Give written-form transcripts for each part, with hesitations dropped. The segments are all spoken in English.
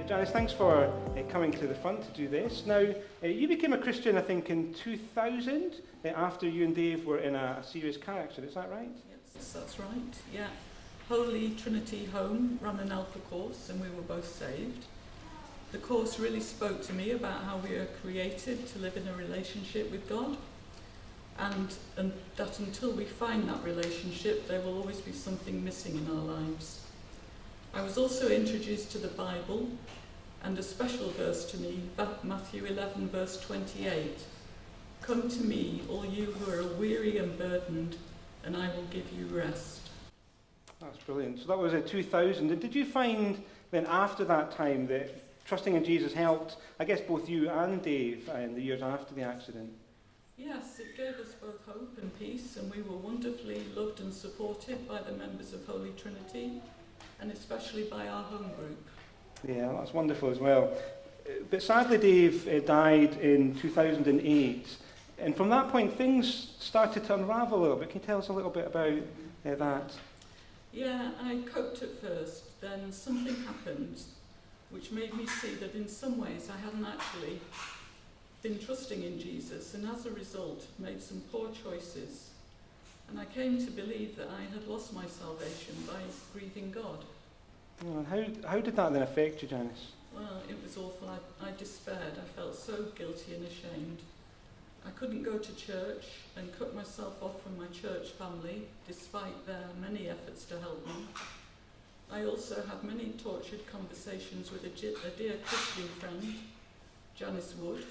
Janis, thanks for coming to the front to do this. Now, you became a Christian, I think, in 2000, after you and Dave were in a serious car accident. Is that right? Yes, that's right, yeah. Holy Trinity Home ran an Alpha course and we were both saved. The course really spoke to me about how we are created to live in a relationship with God, and that until we find that relationship, there will always be something missing in our lives. I was also introduced to the Bible, and a special verse to me, Matthew 11 verse 28. Come to me, all you who are weary and burdened, and I will give you rest. That's brilliant. So that was 2000. And did you find then after that time that trusting in Jesus helped, I guess, both you and Dave in the years after the accident? Yes, it gave us both hope and peace, and we were wonderfully loved and supported by the members of Holy Trinity, and especially by our home group. Yeah, that's wonderful as well. But sadly, Dave died in 2008. And from that point, things started to unravel a little bit. Can you tell us a little bit about that? Yeah, I coped at first. Then something happened which made me see that in some ways I hadn't actually been trusting in Jesus, and as a result made some poor choices. And I came to believe that I had lost my salvation by grieving God. Oh, and how did that then affect you, Janis? Well, it was awful. I despaired. I felt so guilty and ashamed. I couldn't go to church and cut myself off from my church family, despite their many efforts to help me. I also had many tortured conversations with a dear Christian friend, Janis Wood,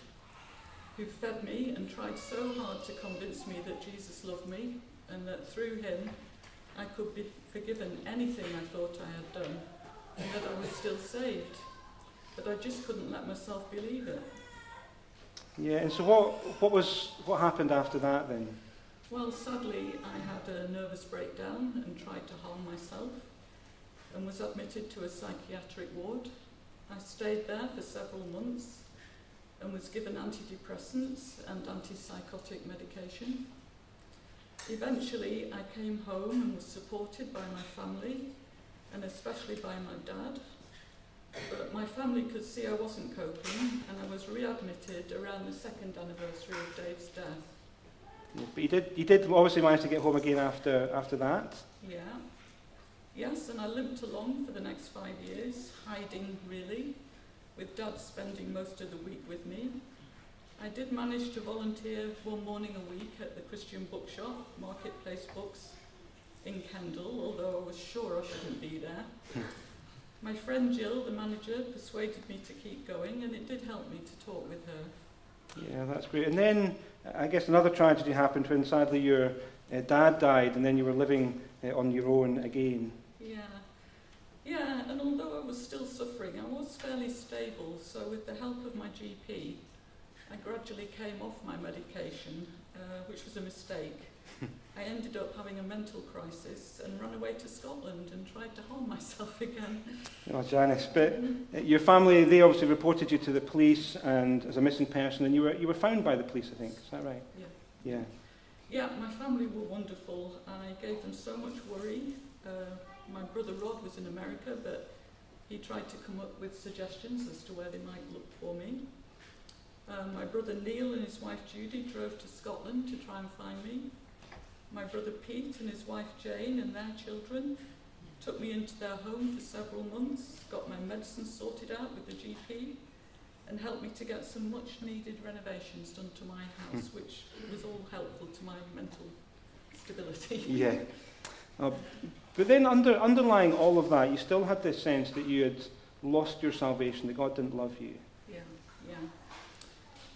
who fed me and tried so hard to convince me that Jesus loved me and that through him I could be forgiven anything I thought I had done and that I was still saved. But I just couldn't let myself believe it. Yeah, and so what happened after that then? Well, sadly, I had a nervous breakdown and tried to harm myself and was admitted to a psychiatric ward. I stayed there for several months and was given antidepressants and antipsychotic medication. Eventually, I came home and was supported by my family, and especially by my dad. But my family could see I wasn't coping, and I was readmitted around the second anniversary of Dave's death. Yeah, but you did obviously manage to get home again after that. Yeah. Yes, and I limped along for the next 5 years, hiding really, with Dad spending most of the week with me. I did manage to volunteer one morning a week at the Christian bookshop, Marketplace Books, in Kendal, although I was sure I shouldn't be there. My friend Jill, the manager, persuaded me to keep going, and it did help me to talk with her. Yeah, that's great. And then, I guess another tragedy happened when sadly your dad died, and then you were living on your own again. Yeah, and although I was still suffering, I was fairly stable, so with the help of my GP, I gradually came off my medication, which was a mistake. I ended up having a mental crisis and ran away to Scotland and tried to harm myself again. Oh, Janis, but your family, they obviously reported you to the police and as a missing person, and you were found by the police, I think. Is that right? Yeah. Yeah. Yeah, my family were wonderful. I gave them so much worry. My brother Rod was in America, but he tried to come up with suggestions as to where they might look for me. My brother Neil and his wife Judy drove to Scotland to try and find me. My brother Pete and his wife Jane and their children took me into their home for several months, got my medicine sorted out with the GP, and helped me to get some much needed renovations done to my house, which was all helpful to my mental stability. Yeah. But then underlying all of that, you still had this sense that you had lost your salvation, that God didn't love you. Yeah.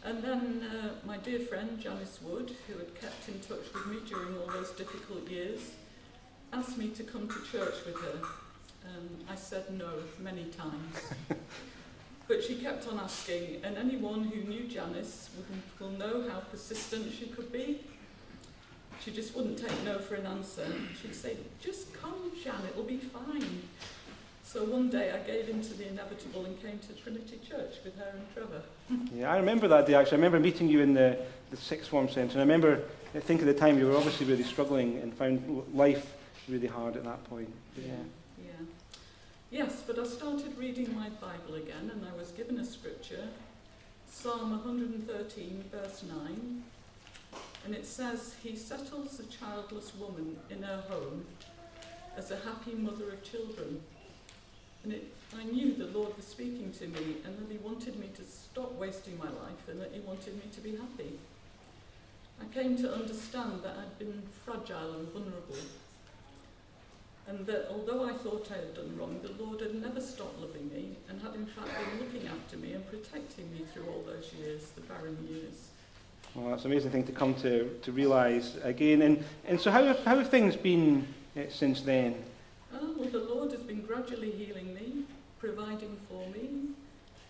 And then my dear friend Janis Wood, who had kept in touch with me during all those difficult years, asked me to come to church with her. I said no many times. But she kept on asking, and anyone who knew Janis will know how persistent she could be. She just wouldn't take no for an answer. She'd say, just come, Jan, it'll be fine. So one day I gave in to the inevitable and came to Trinity Church with her and Trevor. Yeah, I remember that day actually. I remember meeting you in the sixth form centre, and I remember thinking at the time you were obviously really struggling and found life really hard at that point. Yes, but I started reading my Bible again, and I was given a scripture, Psalm 113, verse 9, and it says, "He settles a childless woman in her home as a happy mother of children." And I knew the Lord was speaking to me, and that he wanted me to stop wasting my life, and that he wanted me to be happy. I came to understand that I'd been fragile and vulnerable, and that although I thought I had done wrong, the Lord had never stopped loving me, and had in fact been looking after me and protecting me through all those years, the barren years. Well, that's an amazing thing to come to realise again. And so how have things been since then? Well, the Lord has been gradually healing me, providing for me,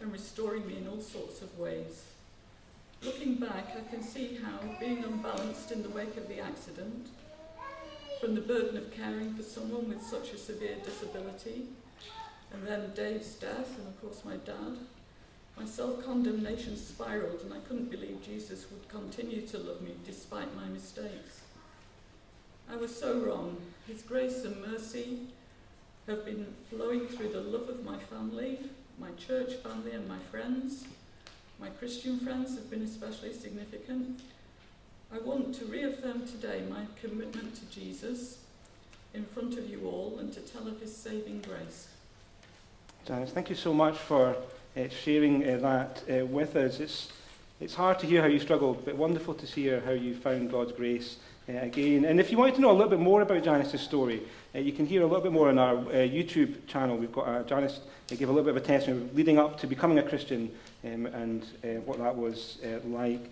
and restoring me in all sorts of ways. Looking back, I can see how being unbalanced in the wake of the accident, from the burden of caring for someone with such a severe disability, and then Dave's death, and of course my dad, my self-condemnation spiraled, and I couldn't believe Jesus would continue to love me despite my mistakes. I was so wrong. His grace and mercy have been flowing through the love of my family, my church family and my friends. My Christian friends have been especially significant. I want to reaffirm today my commitment to Jesus in front of you all and to tell of his saving grace. Janis, thank you so much for sharing that with us. It's hard to hear how you struggled, but wonderful to hear how you found God's grace again. And if you want to know a little bit more about Janis' story, you can hear a little bit more on our YouTube channel. We've got Janis gave a little bit of a testimony leading up to becoming a Christian and what that was like.